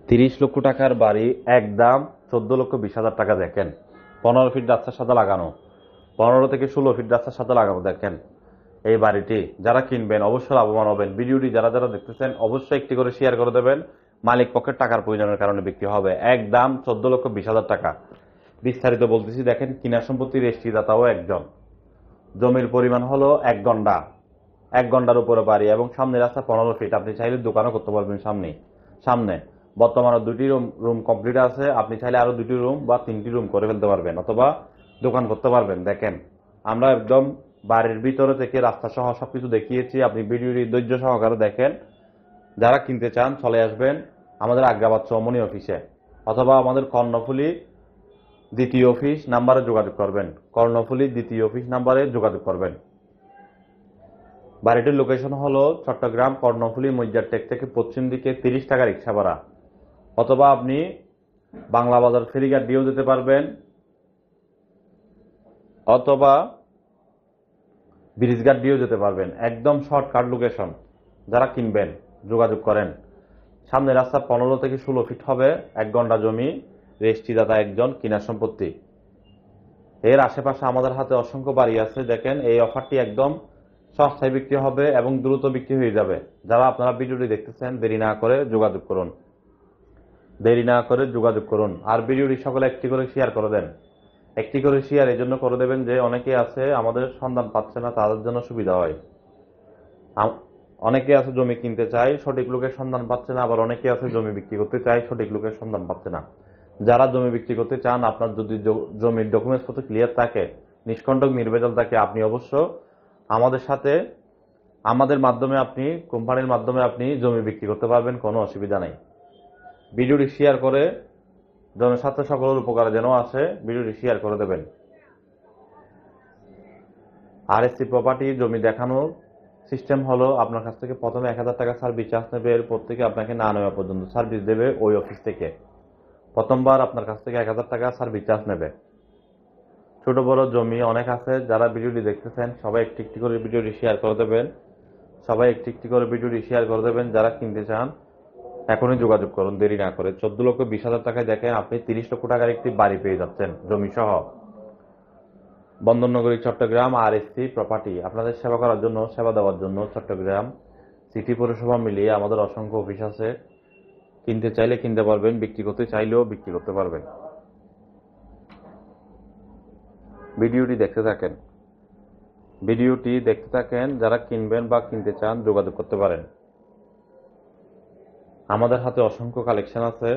30 লক্ষ টাকার বাড়ি, একদম 14,20,000 টাকা। দেখেন 15 ফিট রাস্তার সাথে লাগানো, 15 থেকে 16 ফিট রাস্তার সাথে লাগানো। দেখেন এই বাড়িটি যারা কিনবেন অবশ্যই লাভবান হবেন। ভিডিওটি যারা যারা দেখতেছেন অবশ্যই একটি করে শেয়ার করে দেবেন। মালিক পক্ষের টাকার প্রয়োজনের কারণে বিক্রি হবে। একদম 14,20,000 টাকা। বিস্তারিত বলতেছি, দেখেন কিনা সম্পত্তির রেজিস্ট্রিদাতাও একজন। জমির পরিমাণ হলো 1 ঘন্টা, 1 ঘন্টার উপরে বাড়ি এবং সামনে রাস্তা 15 ফিট। আপনি চাইলে দোকানও করতে পারবেন সামনে বর্তমানে 2টি রুম কমপ্লিট আছে। আপনি চাইলে আরো 2টি রুম বা 3টি রুম করে ফেলতে পারবেন অথবা দোকান করতে পারবেন। দেখেন আমরা একদম বাড়ির ভিতরে থেকে রাস্তা সহ সবকিছু দেখিয়েছি। আপনি ভিডিওটি ধৈর্য সহকারে দেখেন। যারা কিনতে চান চলে আসবেন আমাদের আগ্রাবাদ চৌমনি অফিসে অথবা আমাদের কর্ণফুলী দ্বিতীয় অফিস নাম্বারে যোগাযোগ করবেন। কর্ণফুলী দ্বিতীয় অফিস নাম্বারে যোগাযোগ করবেন। বাড়িটির লোকেশন হলো চট্টগ্রাম কর্ণফুলী মইজার টেক থেকে পশ্চিম দিকে 30 টাকা রিক্সা ভাড়া, অথবা আপনি বাংলা বাজার ফেরিঘাট দিয়েও যেতে পারবেন, অথবা ব্রিজঘাট দিয়েও যেতে পারবেন। একদম শর্টকাট লোকেশন। যারা কিনবেন যোগাযোগ করেন। সামনে রাস্তা 15 থেকে 16 ফিট হবে। 1 ঘন্টা জমি, রেজিস্ট্রিদাতা একজন, কিনা সম্পত্তি। এর আশেপাশে আমাদের হাতে অসংখ্য বাড়ি আছে। দেখেন এই অফারটি একদম সস্তায় বিক্রি হবে এবং দ্রুত বিক্রি হয়ে যাবে। যারা আপনারা ভিডিওটি দেখতেছেন দেরি না করে যোগাযোগ করুন, আর ভিডিওটি সকলে একটি করে শেয়ার করে দেন। একটি করে শেয়ার এই জন্য করে দেবেন যে অনেকে আছে আমাদের সন্ধান পাচ্ছে না, তাদের জন্য সুবিধা হয়। অনেকে আছে জমি কিনতে চায়, সঠিক লোকের সন্ধান পাচ্ছে না, আবার অনেকে আছে জমি বিক্রি করতে চায়, সঠিক লোকের সন্ধান পাচ্ছে না। যারা জমি বিক্রি করতে চান, আপনার যদি জমির ডকুমেন্টস পত্র ক্লিয়ার থাকে, নিষ্কণ্টক নির্ভেজাল থাকে, আপনি অবশ্য আমাদের সাথে আমাদের মাধ্যমে আপনি কোম্পানির মাধ্যমে আপনি জমি বিক্রি করতে পারবেন, কোনো অসুবিধা নেই। ভিডিওটি শেয়ার করে জনস্বার্থে সকলের উপকারে যেন আসে, ভিডিওটি শেয়ার করে দেবেন। আরএসসি প্রপার্টি জমি দেখানোর সিস্টেম হলো আপনার কাছ থেকে প্রথমে 1000 টাকা সার্ভিস চার্জ নেবে। এরপর থেকে আপনাকে না নেওয়া পর্যন্ত সার্ভিস দেবে ওই অফিস থেকে। প্রথমবার আপনার কাছ থেকে 1000 টাকা সার্ভিস চার্জ নেবে। ছোট বড় জমি অনেক আছে। যারা ভিডিওটি দেখতেছেন সবাই একটি একটি করে ভিডিওটি শেয়ার করে দেবেন। যারা কিনতে চান এখনই যোগাযোগ করুন, দেরি না করে। 14,20,000 টাকায় দেখেন আপনি 30 লক্ষ টাকার একটি বাড়ি পেয়ে যাচ্ছেন জমি সহ। বন্দরনগরী চট্টগ্রাম আরএসসি প্রপার্টি আপনাদের সেবা করার জন্য, সেবা দেওয়ার জন্য চট্টগ্রাম সিটি পৌরসভা মিলিয়ে আমাদের অসংখ্য অফিস আছে। কিনতে চাইলে কিনতে পারবেন, বিক্রি করতে চাইলেও বিক্রি করতে পারবেন। ভিডিওটি দেখতে থাকেন। যারা কিনবেন বা কিনতে চান যোগাযোগ করতে পারেন। আমাদের হাতে অসংখ্য কালেকশন আছে।